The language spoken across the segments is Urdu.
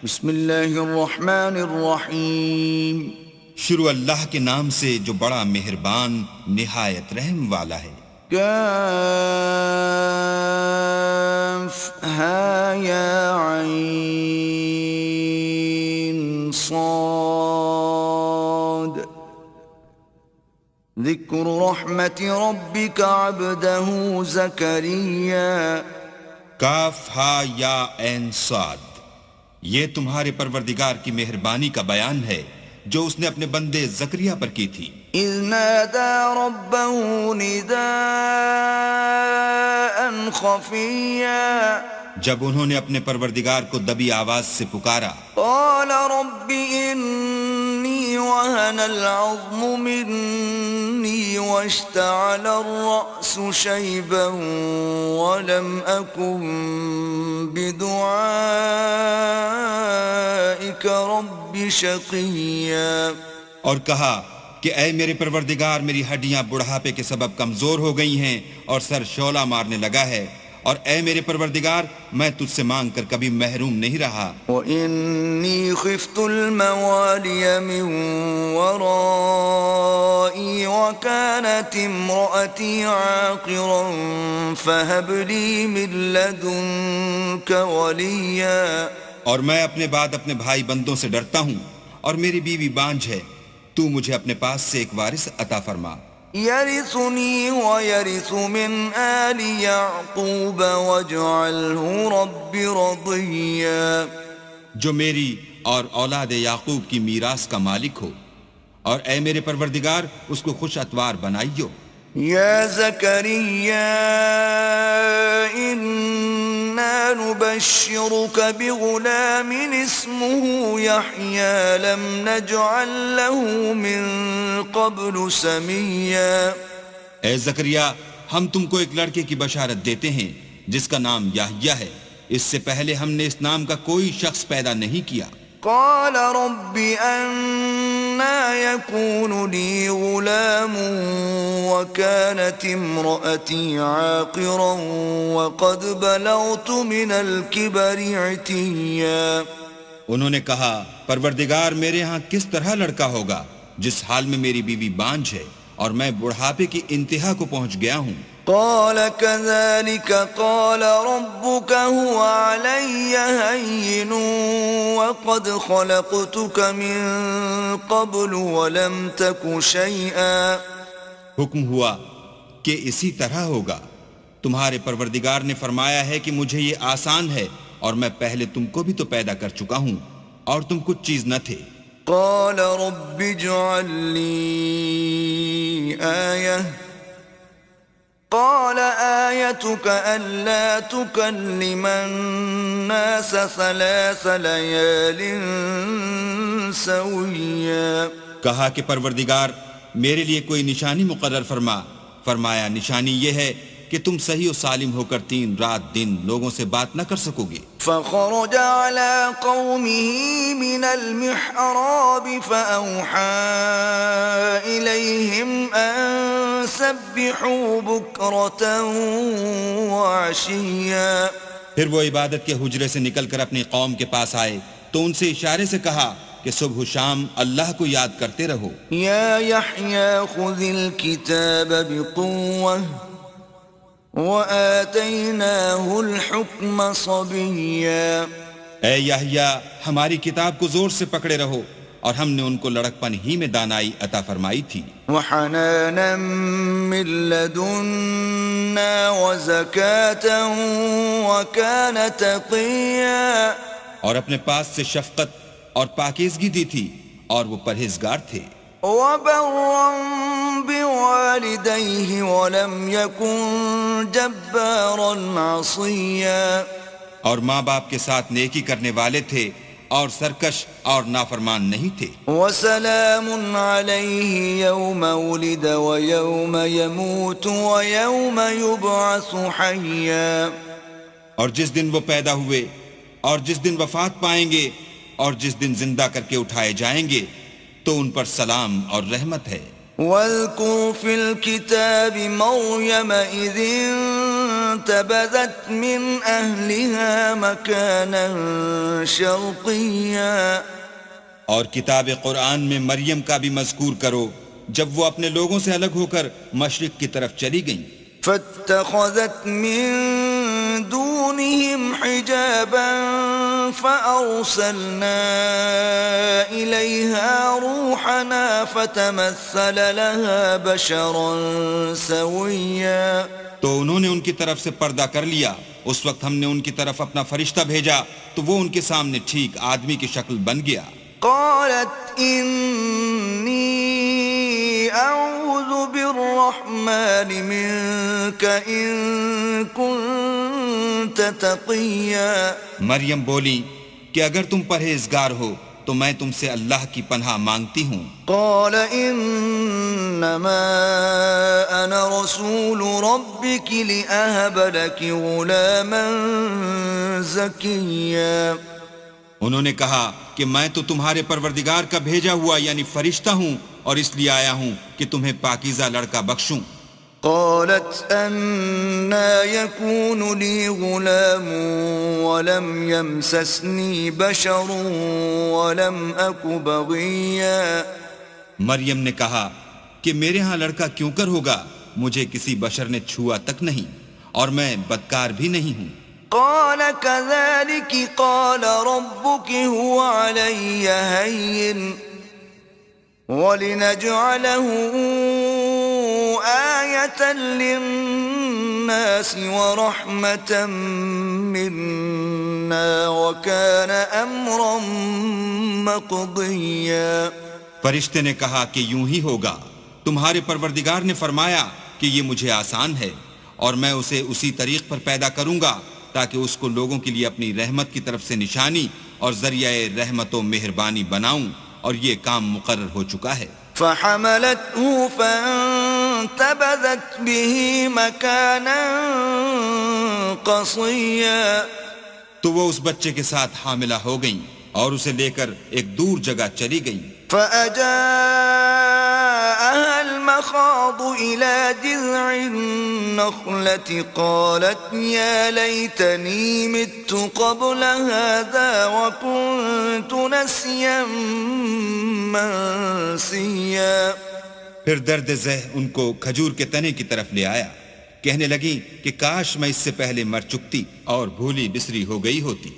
بسم اللہ الرحمن الرحیم. شروع اللہ کے نام سے جو بڑا مہربان نہایت رحم والا ہے. کاف ہا یا عین صاد ذکر رحمت ربک عبدہ زکریا. کاف ہا یا عین صاد، یہ تمہارے پروردگار کی مہربانی کا بیان ہے جو اس نے اپنے بندے زکریا پر کی تھی. اذ نادى ربه نداء خفيا، جب انہوں نے اپنے پروردگار کو دبی آواز سے پکارا. قال رب إني وهن العظم مني واشتعل الرأس شيبا ولم أكن بدعائك رب شقيا. اور کہا کہ اے میرے پروردگار، میری ہڈیاں بڑھاپے کے سبب کمزور ہو گئی ہیں اور سر شعلہ مارنے لگا ہے، اور اے میرے پروردگار میں تجھ سے مانگ کر کبھی محروم نہیں رہا. وَإِنِّي خِفْتُ الْمَوَالِيَ مِنْ وَرَائِي وَكَانَتِ امْرَأَتِي عَاقِرًا فَهَبْ لِي مِنْ لَدُنْكَ وَلِيًّا. اور میں اپنے بعد اپنے بھائی بندوں سے ڈرتا ہوں، اور میری بیوی بانجھ ہے، تو مجھے اپنے پاس سے ایک وارث عطا فرما. يرثني ويرث من آل يعقوب واجعله رب رضيا. جو میری اور اولاد یعقوب کی میراث کا مالک ہو، اور اے میرے پروردگار اس کو خوش اتوار بنائیو. يا زكريا إنا نبشرك بغلام اسمه يحيى لم نجعل له من قبل سميا. اے زکریا، ہم تم کو ایک لڑکے کی بشارت دیتے ہیں جس کا نام یحییٰ ہے، اس سے پہلے ہم نے اس نام کا کوئی شخص پیدا نہیں کیا. قال رب أنا يكون لي غلام وكانت امرأتي عاقرا وقد بلغت من الكبر عتيا. انہوں نے کہا پروردگار میرے ہاں کس طرح لڑکا ہوگا جس حال میں میری بیوی بانجھ ہے اور میں بڑھاپے کی انتہا کو پہنچ گیا ہوں. قال كذلك قال ربك هو علي هين وقد خلقتك من قبل ولم تك شيئا. حکم ہوا کہ اسی طرح ہوگا. تمہارے پروردگار نے فرمایا ہے کہ مجھے یہ آسان ہے اور میں پہلے تم کو بھی تو پیدا کر چکا ہوں اور تم کچھ چیز نہ تھے. قال رب اجعل لي آية قال آيتك ألا تكلم الناس 3 ليال سويا. کہا کہ پروردگار میرے لیے کوئی نشانی مقرر فرما. فرمایا نشانی یہ ہے کہ تم صحیح و سالم ہو کر 3 رات دن لوگوں سے بات نہ کر سکو گے. فخرج على قومه من المحراب فأوحى إليهم أن سبحوا بكرة وعشيا. پھر وہ عبادت کے حجرے سے نکل کر اپنی قوم کے پاس آئے تو ان سے اشارے سے کہا کہ صبح و شام اللہ کو یاد کرتے رہو. يا يحيى خذ الكتاب بقوة وآتيناه الحكم صبيا. اے یحییٰ ہماری کتاب کو زور سے پکڑے رہو، اور ہم نے ان کو لڑکپن ہی میں دانائی عطا فرمائی تھی. وحنانا من لدنا وزكاة وكان تقيا. اور اپنے پاس سے شفقت اور پاکیزگی دی تھی اور وہ پرہیزگار تھے. وبرا بوالديه ولم يكن جبارا عصيا. اور ماں باپ کے ساتھ نیکی کرنے والے تھے اور سرکش اور نافرمان نہیں تھے. وسلام عليه يوم ولد ويوم يموت ويوم يبعث حيا. اور جس دن وہ پیدا ہوئے اور جس دن وفات پائیں گے اور جس دن زندہ کر کے اٹھائے جائیں گے تو ان پر سلام اور رحمت ہے. واذكر في الكتاب مريم إذ فانتبذت من أهلها مكانا شرقيا. اور کتاب قرآن میں مریم کا بھی مذکور کرو جب وہ اپنے لوگوں سے الگ ہو کر مشرق کی طرف چلی گئیں. فاتخذت من دونهم حجابا فأرسلنا إليها روحنا فتمثل لها بشرا سويا. تو انہوں نے ان کی طرف سے پردہ کر لیا. اس وقت ہم نے ان کی طرف اپنا فرشتہ بھیجا تو وہ ان کے سامنے ٹھیک آدمی کی شکل بن گیا. قالت إني أعوذ بالرحمن منك إن كنت تقيا. مریم بولی کہ اگر تم پرہیزگار ہو تو میں تم سے اللہ کی پناہ مانگتی ہوں. قال انما انا رسول ربك لأهب لك غلاما زكيا. انہوں نے کہا کہ میں تو تمہارے پروردگار کا بھیجا ہوا یعنی فرشتہ ہوں اور اس لیے آیا ہوں کہ تمہیں پاکیزہ لڑکا بخشوں. قالت أنا يكون لي غلام ولم يمسسني بشر ولم أك بغيا. مریم نے کہا کہ میرے ہاں لڑکا کیوں کر ہوگا, مجھے کسی بشر نے چھوا تک نہیں اور میں بدکار بھی نہیں ہوں. قال كذلك قال ربك هو علي هين ولنجعله آية للناس ورحمة منا وكان أمرا مقضيا. فرشتے نے کہا کہ یوں ہی ہوگا, تمہارے پروردگار نے فرمایا کہ یہ مجھے آسان ہے اور میں اسے اسی طریق پر پیدا کروں گا تاکہ اس کو لوگوں کے لیے اپنی رحمت کی طرف سے نشانی اور ذریعہ رحمت و مہربانی بناؤں, اور یہ کام مقرر ہو چکا ہے. فحملته فانتبذت به مكانا قصيا. تو وہ اس بچے کے ساتھ حاملہ ہو گئیں اور اسے لے کر ایک دور جگہ چلی گئیں. فأجاءها المخاض إلى جذع النخلة قالت يا ليتني مت قبل هذا وكنت نسيا منسيا. پھر درد ذہ ان کو کھجور کے تنے کی طرف لے آیا, کہنے لگیں کہ کاش میں اس سے پہلے مر چکتی اور بھولی بسری ہو گئی ہوتی.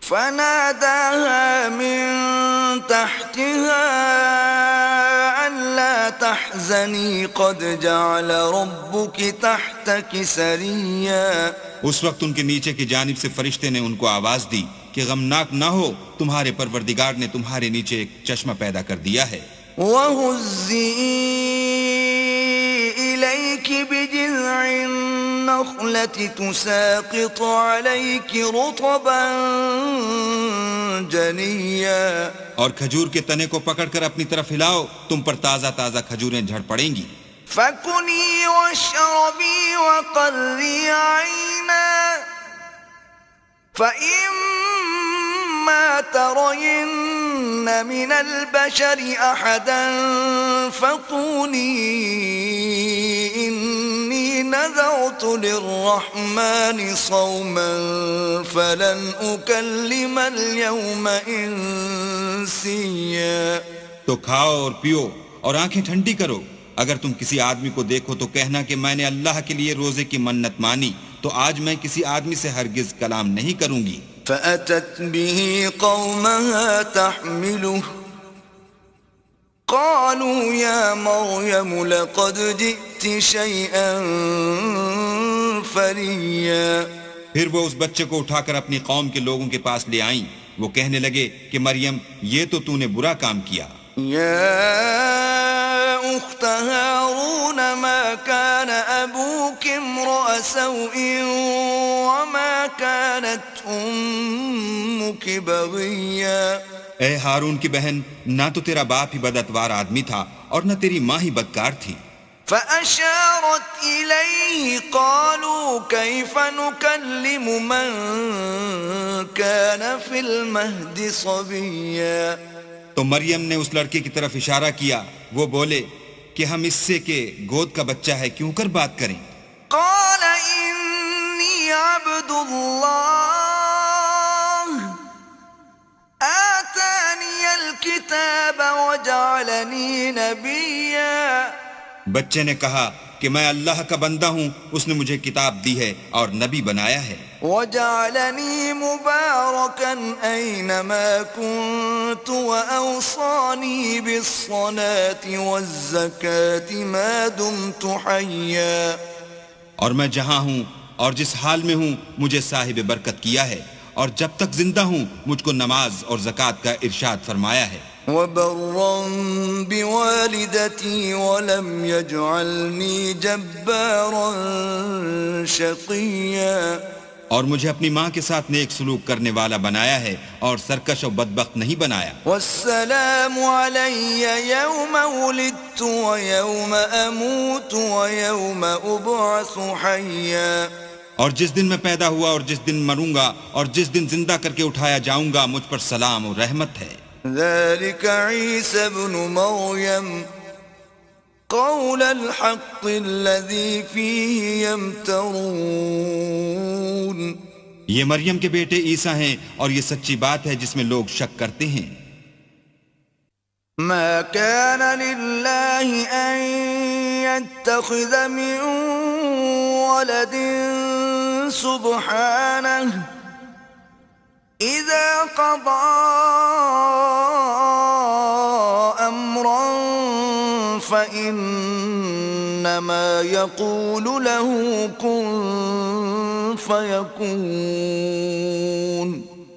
فناداها من تحتها ألا تحزني قد جعل ربك تحتك سريا. اس وقت ان کے نیچے کی جانب سے فرشتے نے ان کو آواز دی کہ غمناک نہ ہو, تمہارے پروردگار نے تمہارے نیچے ایک چشمہ پیدا کر دیا ہے. وَهُزِّئِ إِلَيْكِ بِجِذْعِ النَّخْلَةِ تُسَاقِطُ عَلَيْكِ رُطَبًا جَنِيًّا. اور کھجور کے تنے کو پکڑ کر اپنی طرف ہلاؤ, تم پر تازہ تازہ کھجوریں جھڑ پڑیں گی. فَكُلِي وَاشْرَبِي وَقَرِّي عَيْنًا فَإِمَّا تَرَيِنَّ مِنَ الْبَشَرِ أَحَدًا فَقُولِي إِنِّي نَذَرْتُ لِلرَّحْمَنِ صَوْمًا فَلَنْ أُكَلِّمَ الْيَوْمَ إِنسِيًّا. تو کھاؤ اور پیو اور آنکھیں ٹھنڈی کرو. اگر تم کسی آدمی کو دیکھو تو کہنا کہ میں نے اللہ کے لیے روزے کی منت مانی, تو آج میں کسی آدمی سے ہرگز کلام نہیں کروں گی. فأتت به قومها تحمله قالوا يا مريم لقد جئت شيئا فريا. پھر وہ اس بچے کو اٹھا کر اپنی قوم کے لوگوں کے پاس لے آئیں. وہ کہنے لگے کہ مریم, یہ تو نے برا کام کیا. يا أخت هارون ما كان أبوك امرأ سوء وما كانت أمك بغيا. اے ہارون کی بہن, نہ تو تیرا باپ ہی بداتوار آدمی تھا اور نہ تیری ماں ہی بدکار تھی. فأشارت إليه قالوا كيف نكلم من كان في المهد صبيا. تو مریم نے اس لڑکے کی طرف اشارہ کیا. وہ بولے کہ ہم اس سے کہ گود کا بچہ ہے کیوں کر بات کریں. قال إني عبد الله آتاني الكتاب وجعلني نبيا. بچے نے کہا کہ میں اللہ کا بندہ ہوں، اس نے مجھے کتاب دی ہے اور نبی بنایا ہے. وجعلني مباركا أينما كنت وأوصاني بالصلاة والزكاة ما دمت حيا. اور میں جہاں ہوں اور جس حال میں ہوں مجھے صاحب برکت کیا ہے، اور جب تک زندہ ہوں مجھ کو نماز اور زکوٰۃ کا ارشاد فرمایا ہے. وبرا بوالدتي ولم يجعلني جبارا شقيا. اور مجھے اپنی ماں کے ساتھ نیک سلوک کرنے والا بنایا ہے اور سرکش و بدبخت نہیں بنایا. والسلام علي يوم ولدت ويوم أموت ويوم أبعث حيا. اور جس دن میں پیدا ہوا اور جس دن مروں گا اور جس دن زندہ کر کے اٹھایا جاؤں گا مجھ پر سلام و رحمت ہے. ذلك عيسى ابن مريم قول الحق الذي فيه يمترون. یہ مریم کے بیٹے عیسیٰ ہیں اور یہ سچی بات ہے جس میں لوگ شک کرتے ہیں. ما كان لله أن يتخذ من ولد سبحانه إذا قضى أمرا فإنما يقول له كن فيكون.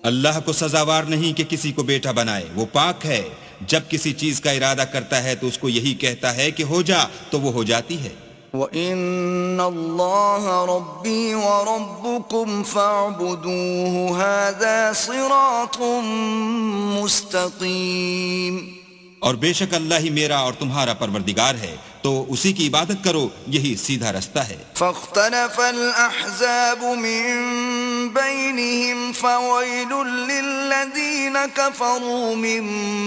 اللہ کو سزاوار نہیں کہ کسی کو بیٹا بنائے، وہ پاک ہے. جب کسی چیز کا ارادہ کرتا ہے تو اس کو یہی کہتا ہے کہ ہو جا تو وہ ہو جاتی ہے. وَإِنَّ اللَّهَ رَبِّي وَرَبُّكُمْ فَاعْبُدُوهُ هَذَا صِرَاطٌ مُسْتَقِيمٌ. اور بے شک اللہ ہی میرا اور تمہارا پروردگار ہے، تو اسی کی عبادت کرو، یہی سیدھا رستہ ہے. فاختلف الأحزاب من بينهم فويل للذين كفروا من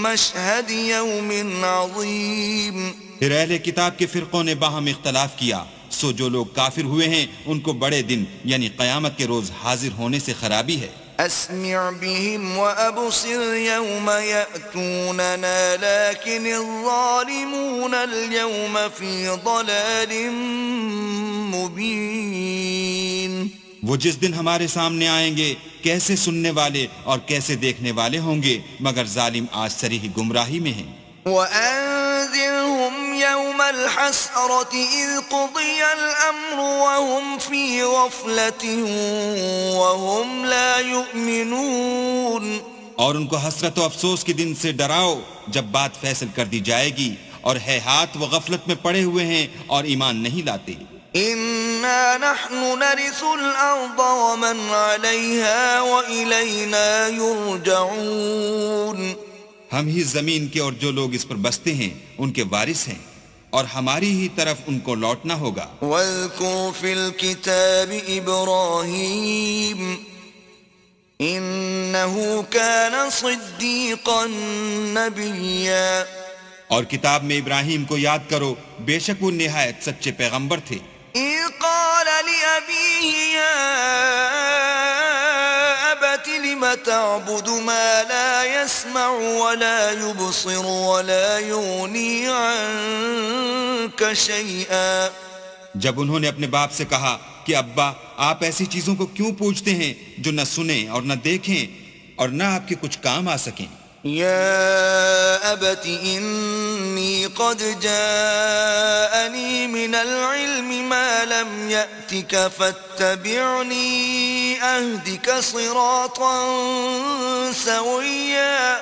مشهد يوم عظيم. پھر اہل کتاب کے فرقوں نے باہم اختلاف کیا، سو جو لوگ کافر ہوئے ہیں ان کو بڑے دن یعنی قیامت کے روز حاضر ہونے سے خرابی ہے. أسمع بهم وأبصر يوم يأتوننا لكن الظالمون اليوم في ضلال مبين. وہ جس دن ہمارے سامنے آئیں گے کیسے سننے والے اور کیسے دیکھنے والے ہوں گے، مگر ظالم آج صریح گمراہی میں ہیں. وأنذرهم يوم الحسرة إذ قضي الأمر وهم في غفلة وهم لا يؤمنون. اور ان کو حسرت و افسوس کے دن سے ڈراؤ جب بات فیصل کر دی جائے گی، اور ہے ہاتھ و غفلت میں پڑے ہوئے ہیں اور ایمان نہیں لاتے. إنا نحن نرث الأرض ومن عليها وإلينا يرجعون. ہم ہی زمین کے اور جو لوگ اس پر بستے ہیں ان کے وارث ہیں، اور ہماری ہی طرف ان کو لوٹنا ہوگا. واذكر في الكتاب إبراهيم إنه كان صديقا نبيا. اور کتاب میں ابراہیم کو یاد کرو، بے شک وہ نہایت سچے پیغمبر تھے. إذ قال لأبيه يا أبت لم تعبد ما لا يسمع ولا يبصر ولا يغني عنك شيئا. جب انہوں نے اپنے باپ سے کہا کہ ابا آپ ایسی چیزوں کو کیوں پوچھتے ہیں جو نہ سنیں اور نہ دیکھیں اور نہ آپ کے کچھ کام آ سکیں. يا أبت إني قد جاءني من العلم ما لم يأتك فاتبعني أهدك صراطا سويا.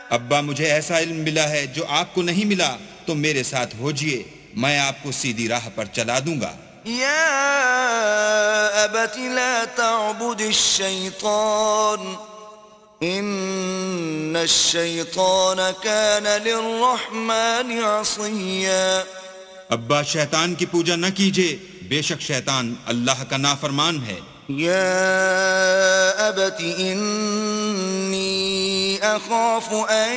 ابا مجھے ایسا علم ملا ہے جو آپ کو نہیں ملا، تو میرے ساتھ ہوجئے، میں آپ کو سیدھی راہ پر چلا دوں گا. يا أبت لا تعبد الشيطان إن الشيطان كان للرحمن عصيا. ابا شیطان کی پوجا نہ کیجئے، بے شک شیطان اللہ کا نافرمان ہے. يا أبت إني أخاف أن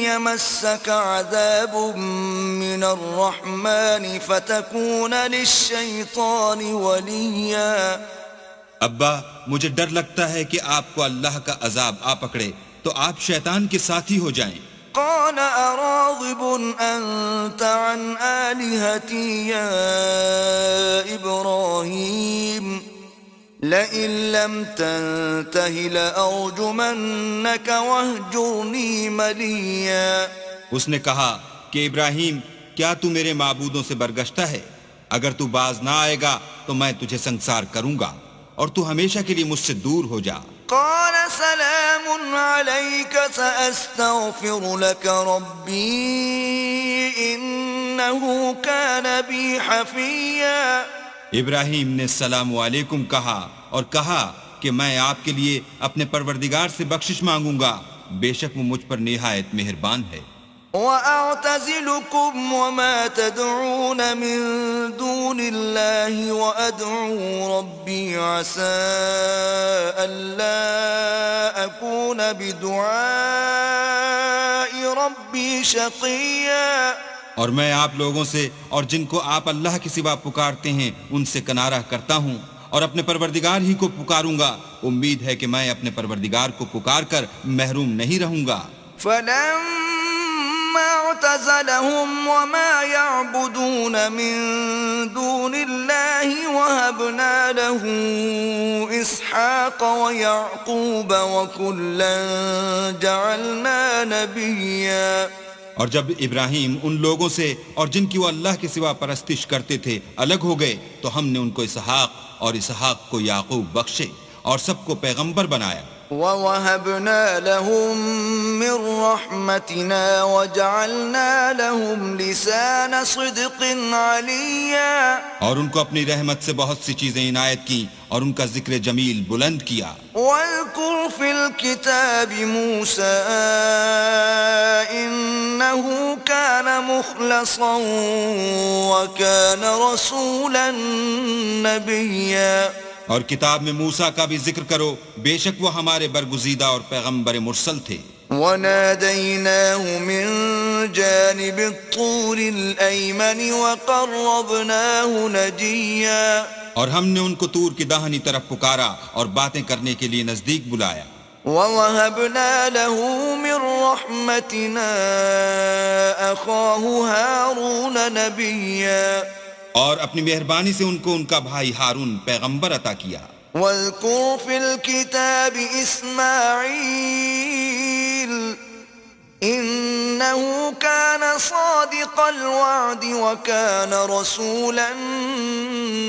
يمسك عذاب من الرحمن فتكون للشيطان وليا. ابا مجھے ڈر لگتا ہے کہ آپ کو اللہ کا عذاب آ پکڑے تو آپ شیطان کے ساتھی ہو جائیں۔ قال أراغب أنت عن آلهتي يا إبراهيم لئن لم تنته لأرجمنك واهجرني مليا۔ اس نے کہا کہ ابراہیم کیا تو میرے معبودوں سے برگشتہ ہے؟ اگر تو باز نہ آئے گا تو میں تجھے سنسار کروں گا اور تو ہمیشہ کے لیے مجھ سے دور ہو جا۔ قال سلام عليك سأستغفر لك ربي إنه كان بي حفيا۔ ابراہیم نے السلام علیکم کہا اور کہا کہ میں آپ کے لیے اپنے پروردگار سے بخشش مانگوں گا، بے شک وہ مجھ پر نہایت مہربان ہے۔ وَأَعْتَزِلُكُمْ وَمَا تَدْعُونَ مِن دُونِ اللَّهِ وَأَدْعُو رَبِّي عَسَىٰ أَلَّا أَكُونَ بِدُعَاءِ رَبِّي شَقِيًّا۔ اور میں آپ لوگوں سے اور جن کو آپ اللہ کے سوا پکارتے ہیں ان سے کنارہ کرتا ہوں اور اپنے پروردگار ہی کو پکاروں گا، امید ہے کہ میں اپنے پروردگار کو پکار کر محروم نہیں رہوں گا۔ فَلَمَّا اعْتَزَلَهُمْ وَمَا يَعْبُدُونَ مِن دُونِ اللَّهِ وَهَبْنَا لَهُ إِسْحَاقَ وَيَعْقُوبَ وَكُلًّا جَعَلْنَا نَبِيًّا۔ اور جب ابراہیم ان لوگوں سے اور جن کی وہ اللہ کے سوا پرستش کرتے تھے الگ ہو گئے تو ہم نے ان کو اسحاق اور اسحاق کو یعقوب بخشے اور سب کو پیغمبر بنایا۔ وَوَهَبْنَا لَهُم مِّن رَّحْمَتِنَا وَجَعَلْنَا لَهُمْ لِسَانَ صِدْقٍ عَلِيًّا۔ اور ان کو اپنی رحمت سے بہت سی چیزیں عنایت کی اور ان کا ذکر جمیل بلند کیا۔ وَاذْكُرْ فِي الْكِتَابِ مُوسَىٰ إِنَّهُ كَانَ مُخْلَصًا وَكَانَ رَسُولًا نَبِيًّا۔ اور کتاب میں موسیٰ کا بھی ذکر کرو، بے شک وہ ہمارے برگزیدہ اور پیغمبر مرسل تھے۔ وَنَادَيْنَاهُ مِن جَانِبِ الطُّورِ الْأَيْمَنِ وَقَرَّبْنَاهُ نَجِيًّا۔ اور ہم نے ان کو طور کی داہنی طرف پکارا اور باتیں کرنے کے لیے نزدیک بلایا۔ وَوَهَبْنَا لَهُ مِن رَّحْمَتِنَا أَخَاهُ هَارُونَ نَبِيًّا۔ اور اپنی مہربانی سے ان کو ان کا بھائی ہارون پیغمبر عطا کیا۔ وَاذْكُرْ فِي الْكِتَابِ إِسْمَاعِيلَ إِنَّهُ كَانَ صَادِقَ الْوَعْدِ وَكَانَ رَسُولًا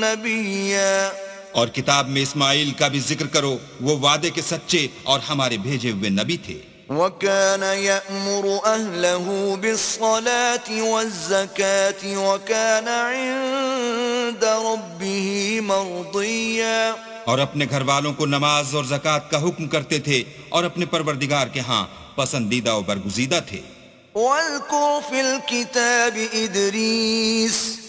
نَبِيًّا۔ اور کتاب میں اسماعیل کا بھی ذکر کرو، وہ وعدے کے سچے اور ہمارے بھیجے ہوئے نبی تھے۔ وَكَانَ يَأْمُرُ أَهْلَهُ بِالصَّلَاةِ وَالزَّكَاةِ وَكَانَ عِندَ رَبِّهِ مَرْضِيًّا۔ اور اپنے گھر والوں کو نماز اور زکوٰۃ کا حکم کرتے تھے اور اپنے پروردگار کے ہاں پسندیدہ و برگزیدہ تھے۔ وَاذْكُرْ فِي الْكِتَابِ إِدْرِيسَ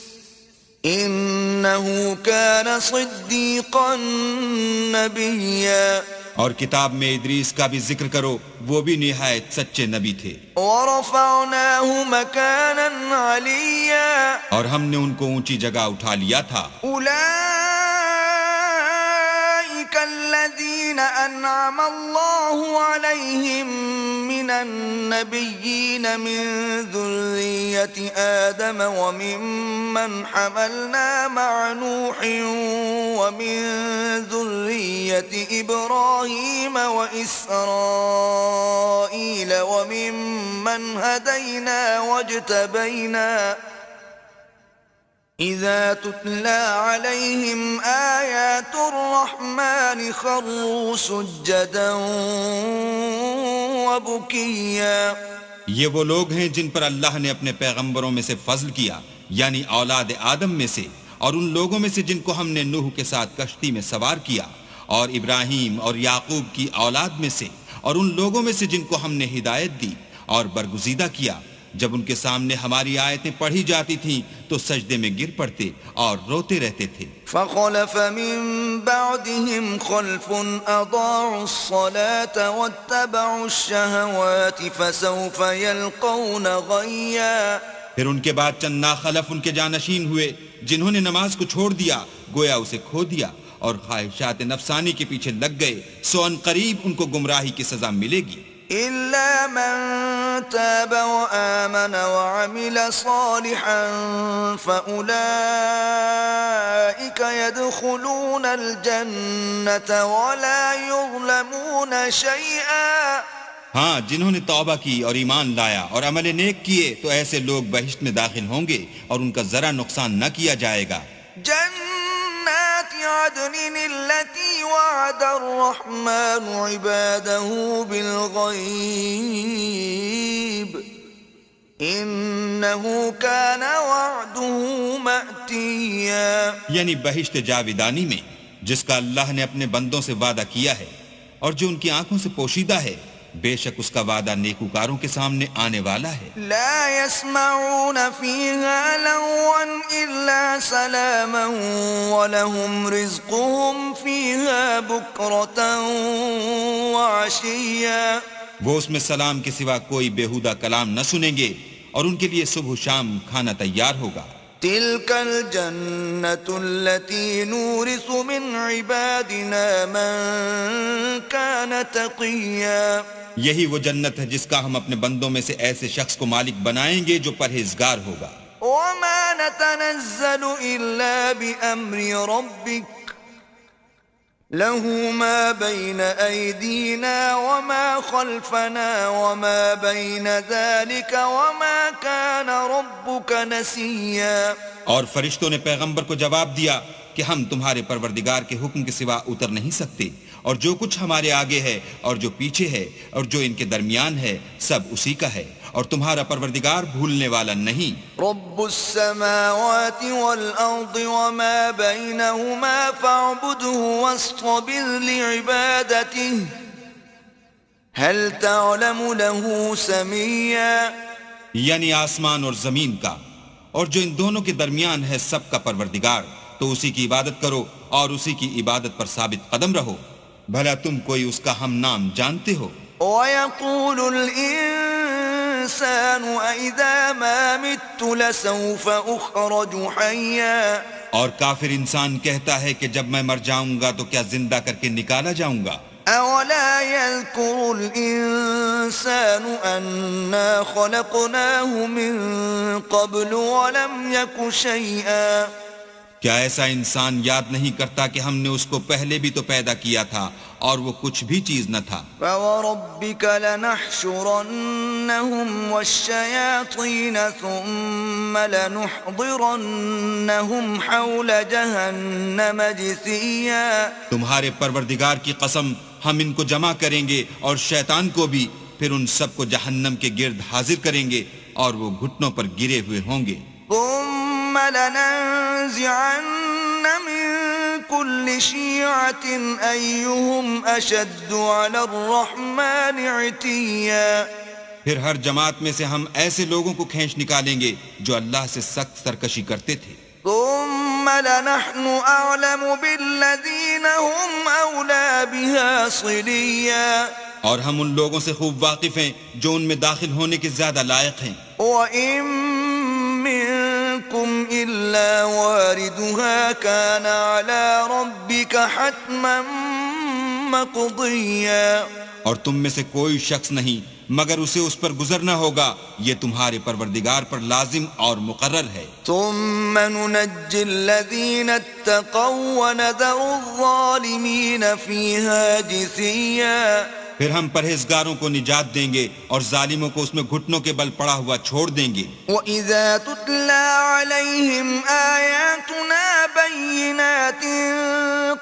إِنَّهُ كَانَ صِدِّيقًا نَبِيًّا۔ اور کتاب میں ادریس کا بھی ذکر کرو، وہ بھی نہایت سچے نبی تھے۔ وَرَفَعْنَاهُ مَكَانًا عَلِيًّا۔ اور ہم نے ان کو اونچی جگہ اٹھا لیا تھا۔ أُولَئِكَ الَّذِينَ أَنْعَمَ اللَّهُ عَلَيْهِمْ مِنَ النَّبِيِّينَ مِن ذُرِّيَّةِ آدَمَ وَمِمَّنْ حَمَلْنَا مَعَ نُوحٍ وَمِن ذُرِّيَّةِ إِبْرَاهِيمَ وَإِسْرَائِيلَ وَمِمَّنْ هَدَيْنَا وَاجْتَبَيْنَا إِذَا تُتْلَى عَلَيْهِمْ آيَاتُ الرَّحْمَنِ خَرُّوا سُجَّدًا وَبُكِيًّا۔ یہ وہ لوگ ہیں جن پر اللہ نے اپنے پیغمبروں میں سے فضل کیا، یعنی اولاد آدم میں سے، اور ان لوگوں میں سے جن کو ہم نے نوح کے ساتھ کشتی میں سوار کیا، اور ابراہیم اور یعقوب کی اولاد میں سے، اور ان لوگوں میں سے جن کو ہم نے ہدایت دی اور برگزیدہ کیا، جب ان کے سامنے ہماری آیتیں پڑھی جاتی تھیں تو سجدے میں گر پڑتے اور روتے رہتے تھے۔ فَخَلَفَ مِن بَعْدِهِمْ خَلْفٌ أَضَاعُوا الصَّلَاةَ وَاتَّبَعُوا الشَّهَوَاتِ فَسَوْفَ يَلْقَوْنَ غَيًّا۔ پھر ان کے بعد چند ناخلف ان کے جانشین ہوئے جنہوں نے نماز کو چھوڑ دیا، گویا اسے کھو دیا، اور خواہشات نفسانی کے پیچھے لگ گئے سو ان قریب ان کو گمراہی کی سزا ملے گی إلا من تاب وآمن وعمل صالحا فأولئك يدخلون الجنة ولا يظلمون شيئا ہاں جنہوں نے توبہ کی اور ایمان لایا اور عمل نیک کیے تو ایسے لوگ بہشت میں داخل ہوں گے اور ان کا ذرا نقصان نہ کیا جائے گا جنات عدن التي وعد الرحمن عباده بالغيب إنه كان وعده مأتيا یعنی بہشت جاویدانی میں جس کا اللہ نے اپنے بندوں سے وعدہ کیا ہے اور جو ان کی آنکھوں سے پوشیدہ ہے بے شک اس کا وعدہ نیکوکاروں کے سامنے آنے والا ہے لا يسمعون فيها لغوا إلا سلاما ولهم رزقهم فيها بكرة وعشيا وہ اس میں سلام کے سوا کوئی بیہودہ کلام نہ سنیں گے اور ان کے لیے صبح و شام کھانا تیار ہوگا تلك الجنة التي نورث من عبادنا من كان تقيا یہی وہ جنت ہے جس کا ہم اپنے بندوں میں سے ایسے شخص کو مالک بنائیں گے جو پرہیزگار ہوگا وما نتنزل إلا بأمر ربك له ما بين أيدينا وما خلفنا وما بين ذلك وما كان ربك نسيا اور فرشتوں نے پیغمبر کو جواب دیا کہ ہم تمہارے پروردگار کے حکم کے سوا اتر نہیں سکتے اور جو کچھ ہمارے آگے ہے اور جو پیچھے ہے اور جو ان کے درمیان ہے سب اسی کا ہے اور تمہارا پروردگار بھولنے والا نہیں رب السماوات والأرض وما بينهما فاعبده واصطبر لعبادته هل تعلم له سميا یعنی آسمان اور زمین کا اور جو ان دونوں کے درمیان ہے سب کا پروردگار تو اسی کی عبادت کرو اور اسی کی عبادت پر ثابت قدم رہو بھلا تم کوئی اس کا ہم نام جانتے ہو وَيَقُولُ الْإِنسَانُ أَإِذَا مَا مِتُّ لَسَوْفَ أُخْرَجُ حَيًّا اور کافر انسان کہتا ہے کہ جب میں مر جاؤں گا تو کیا زندہ کر کے نکالا جاؤں گا أَوَلَا يَذْكُرُ الْإِنسَانُ أَنَّا خَلَقْنَاهُ مِن قَبْلُ وَلَمْ يَكُ شَيْئًا کیا ایسا انسان یاد نہیں کرتا کہ ہم نے اس کو پہلے بھی تو پیدا کیا تھا اور وہ کچھ بھی چیز نہ تھا فَوَرَبِّكَ لَنَحْشُرَنَّهُمْ وَالشَّيَاطِينَ ثُمَّ لَنُحْضِرَنَّهُمْ حَوْلَ جَهَنَّمَ جِثِيًّا تمہارے پروردگار کی قسم ہم ان کو جمع کریں گے اور شیطان کو بھی پھر ان سب کو جہنم کے گرد حاضر کریں گے اور وہ گھٹنوں پر گرے ہوئے ہوں گے ثم لننزعن من كل شيعة أيهم أشد على الرحمن عتيا پھر ہر جماعت میں سے ہم ایسے لوگوں کو کھینچ نکالیں گے جو اللہ سے سخت سرکشی کرتے تھے ثم لنحن أعلم بالذين هم أولى بها صليا اور ہم ان لوگوں سے خوب واقف ہیں جو ان میں داخل ہونے کے زیادہ لائق ہیں وَإِن مِّنكُمْ إِلَّا وَارِدُهَا كَانَ عَلَى رَبِّكَ حَتْمًا مَّقْضِيًّا اور تم میں سے کوئی شخص نہیں مگر اسے اس پر گزرنا ہوگا یہ تمہارے پروردگار پر لازم اور مقرر ہے ثُمَّ نُنَجِّي الَّذِينَ اتَّقَوْا وَنَذَرُ الظَّالِمِينَ فِيهَا جِثِيًّا پھر ہم پرہیزگاروں کو نجات دیں گے اور ظالموں کو اس میں گھٹنوں کے بل پڑا ہوا چھوڑ دیں گے وَإِذَا تُتْلَى عَلَيْهِمْ آيَاتُنَا بَيِّنَاتٍ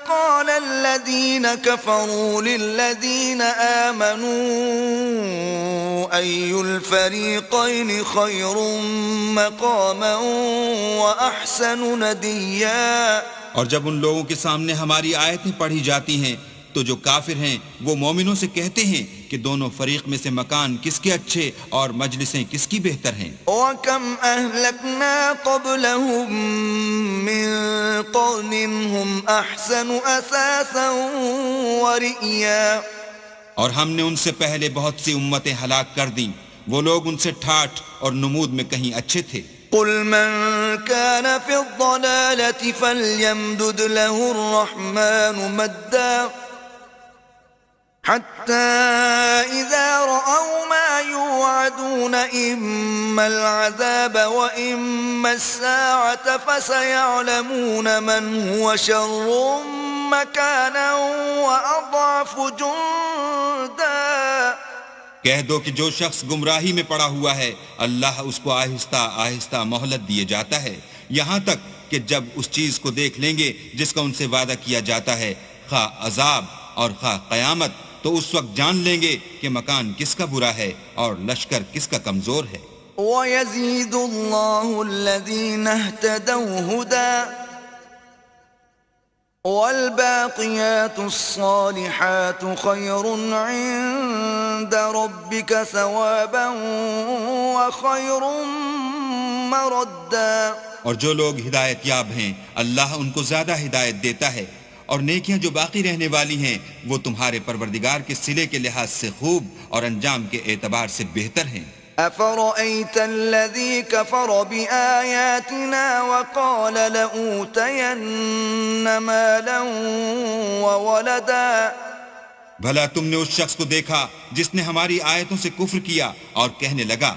قَالَ الَّذِينَ كَفَرُوا لِلَّذِينَ آمَنُوا أَيُّ الْفَرِيقَيْنِ خَيْرٌ مَّقَامًا وَأَحْسَنُ نَدِيًّا اور جب ان لوگوں کے سامنے ہماری آیتیں پڑھی جاتی ہیں تو جو کافر ہیں وہ مومنوں سے کہتے ہیں کہ دونوں فریق میں سے مکان کس کے اچھے اور مجلسیں کس کی بہتر ہیں وَكَمْ أَهْلَكْنَا قَبْلَهُمْ مِنْ قَرْنٍ هُمْ أَحْسَنُ أَثَاثًا وَرِئْيًا اور ہم نے ان سے پہلے بہت سی امتیں ہلاک کر دیں وہ لوگ ان سے ٹھاٹھ اور نمود میں کہیں اچھے تھے قل من كان في الضلالة فليمدد له الرحمن مدا حتى إذا رأوا ما يوعدون إما العذاب وإما الساعة فسيعلمون من هو شر مكانا وأضعف جندا. کہہ دو کہ جو شخص گمراہی میں پڑا ہوا ہے اللہ اس کو آہستہ آہستہ مہلت دیے جاتا ہے یہاں تک کہ جب اس چیز کو دیکھ لیں گے جس کا ان سے وعدہ کیا جاتا ہے خواہ عذاب اور خواہ قیامت تو اس وقت جان لیں گے کہ مکان کس کا برا ہے اور لشکر کس کا کمزور ہے. وَيَزِيدُ اللَّهُ الَّذِينَ اهْتَدَوْا هُدًى وَالْبَاقِيَاتُ الصَّالِحَاتُ خَيْرٌ عِندَ رَبِّكَ ثَوَابًا وَخَيْرٌ مَرَدًّا. اور جو لوگ ہدایت یاب ہیں اللہ ان کو زیادہ ہدایت دیتا ہے اور نیکیاں جو باقی رہنے والی ہیں وہ تمہارے پروردگار کے صلے کے لحاظ سے خوب اور انجام کے اعتبار سے بہتر ہیں. أَفَرَأَيْتَ الَّذِي كَفَرَ بِآيَاتِنَا وَقَالَ لَأُوتَيَنَّ مَالًا وَوَلَدًا. بھلا تم نے اس شخص کو دیکھا جس نے ہماری آیتوں سے کفر کیا اور کہنے لگا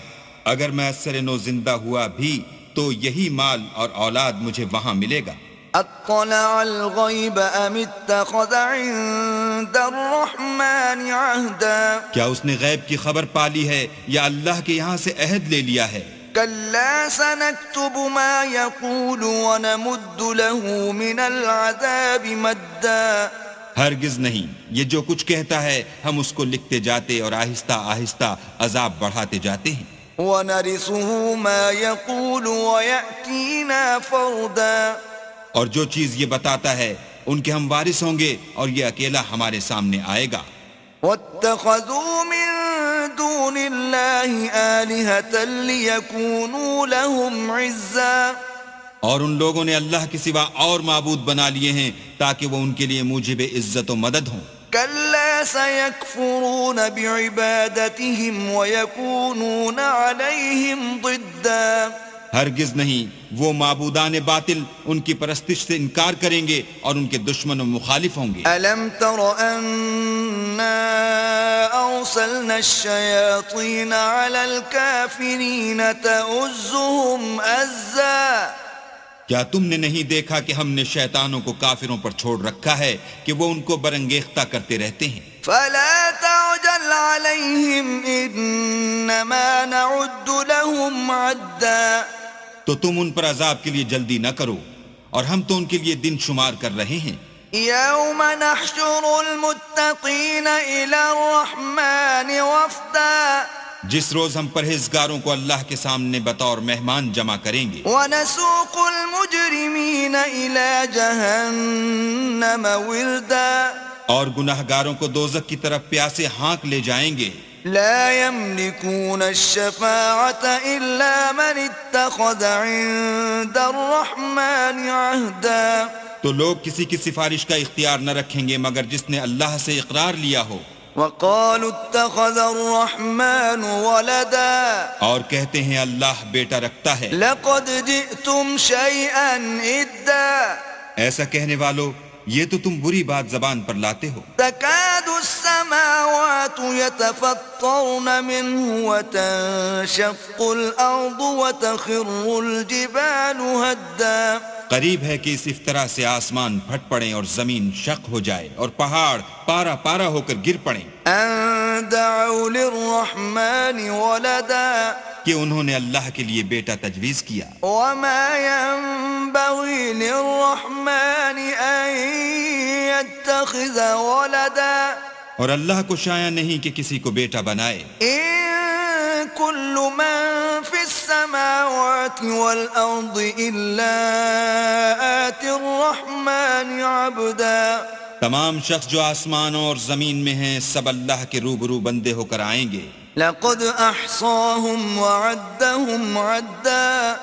اگر میں اثر نو زندہ ہوا بھی تو یہی مال اور اولاد مجھے وہاں ملے گا. اطلع الغیب ام اتخذ عند الرحمن عہدا. کیا اس نے غیب کی خبر پالی ہے یا اللہ کے یہاں سے عہد لے لیا ہے؟ کلا سنکتب ما یقول ونمد له من العذاب مدا. ہرگز نہیں، یہ جو کچھ کہتا ہے ہم اس کو لکھتے جاتے اور آہستہ آہستہ عذاب بڑھاتے جاتے ہیں. ونرثه ما يقول ويأتينا فردا. اور جو چیز یہ بتاتا ہے ان کے ہم وارث ہوں گے اور یہ اکیلا ہمارے سامنے آئے گا. واتخذوا من دون الله آلهة ليكونوا لهم عزا. اور ان لوگوں نے اللہ کے سوا اور معبود بنا لیے ہیں تاکہ وہ ان کے لیے موجب عزت و مدد ہوں. كلا سيكفرون بعبادتهم ويكونون عليهم ضدا. ہرگز نہیں، وہ معبودان باطل ان کی پرستش سے انکار کریں گے اور ان کے دشمن و مخالف ہوں گے. ألم تر أنا أرسلنا الشياطين على الكافرين تؤزهم أزا. کیا تم نے نہیں دیکھا کہ ہم نے شیطانوں کو کافروں پر چھوڑ رکھا ہے کہ وہ ان کو برنگیختہ کرتے رہتے ہیں؟ فلا تعجل عليهم إنما نعد لهم عدا. تو تم ان پر عذاب کے لیے جلدی نہ کرو اور ہم تو ان کے لیے دن شمار کر رہے ہیں. يوم نحشر المتقين إلى الرحمن وفدا. جس روز ہم پرہیزگاروں کو اللہ کے سامنے بطور مہمان جمع کریں گے. ونسوق المجرمين إلى جهنم وردا. اور گناہگاروں کو دوزخ کی طرف پیاسے ہانک لے جائیں گے. لا يملكون الشفاعة إلا من اتخذ عند الرحمن عهدا. تو لوگ کسی کی سفارش کا اختیار نہ رکھیں گے مگر جس نے اللہ سے اقرار لیا ہو. وقالوا اتخذ الرحمن ولدا. اور کہتے ہیں اللہ بیٹا رکھتا ہے. لقد جئتم شيئا إدا. ایسا کہنے والو یہ تو تم بری بات زبان پر لاتے ہو. تكاد السماوات يتفطرن منه وتنشق الأرض وتخر الجبال هدا. قریب ہے کہ اس افطرا سے آسمان پھٹ پڑیں اور زمین شق ہو جائے اور پہاڑ پارا پارا ہو کر گر پڑیں. ان دعوا للرحمن ولدا. کہ انہوں نے اللہ کے لیے بیٹا تجویز کیا. وما ينبغي للرحمن ان يتخذ ولدا. اور اللہ کو شایع نہیں کہ کسی کو بیٹا بنائے. ان كل من في السماوات والارض الا آتي الرحمن عبدا. تمام شخص جو آسمانوں اور زمین میں ہیں سب اللہ کے روبرو بندے ہو کر آئیں گے. لقد احصاهم وعدهم عدا.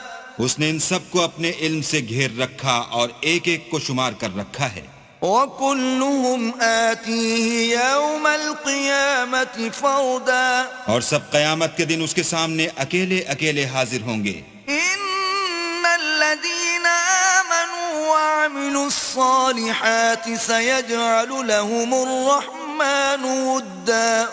اس نے ان سب کو اپنے علم سے گھیر رکھا اور ایک ایک کو شمار کر رکھا ہے. وَكُلُّهُمْ آتِيهِ يَوْمَ الْقِيَامَةِ فَرْدًا. اور سب قیامت کے دن اس کے سامنے اکیلے اکیلے حاضر ہوں گے. إِنَّ الذين آمنوا وعملوا الصالحات سيجعل لهم الرحمن ودا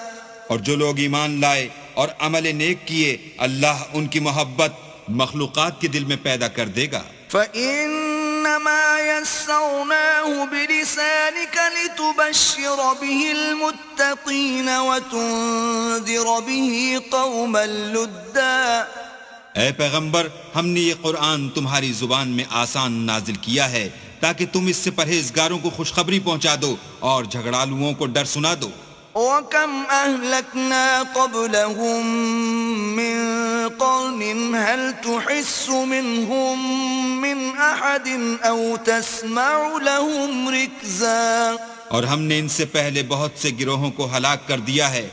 اور جو لوگ ایمان لائے اور عمل نیک کیے اللہ ان کی محبت مخلوقات کے دل میں پیدا کر دے گا. فإنما يسرناه بلسانك لتبشر به المتقين وتنذر به قوما لدا. اے پیغمبر ہم نے یہ قرآن تمہاری زبان میں آسان نازل کیا ہے تاکہ تم اس سے پرہیزگاروں کو خوشخبری پہنچا دو اور جھگڑالوؤں کو ڈر سنا دو. وَكَمْ أَهْلَكْنَا قَبْلَهُمْ مِنْ قَرْنٍ هَلْ تُحِسُّ مِنْهُمْ مِنْ أَحَدٍ أَوْ تَسْمَعُ لَهُمْ رِكْزًا. اور ہم نے ان سے پہلے بہت سے گروہوں کو ہلاک کر دیا ہے،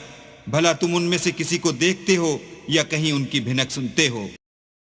بھلا تم ان میں سے کسی کو دیکھتے ہو یا کہیں ان کی بھنک سنتے ہو؟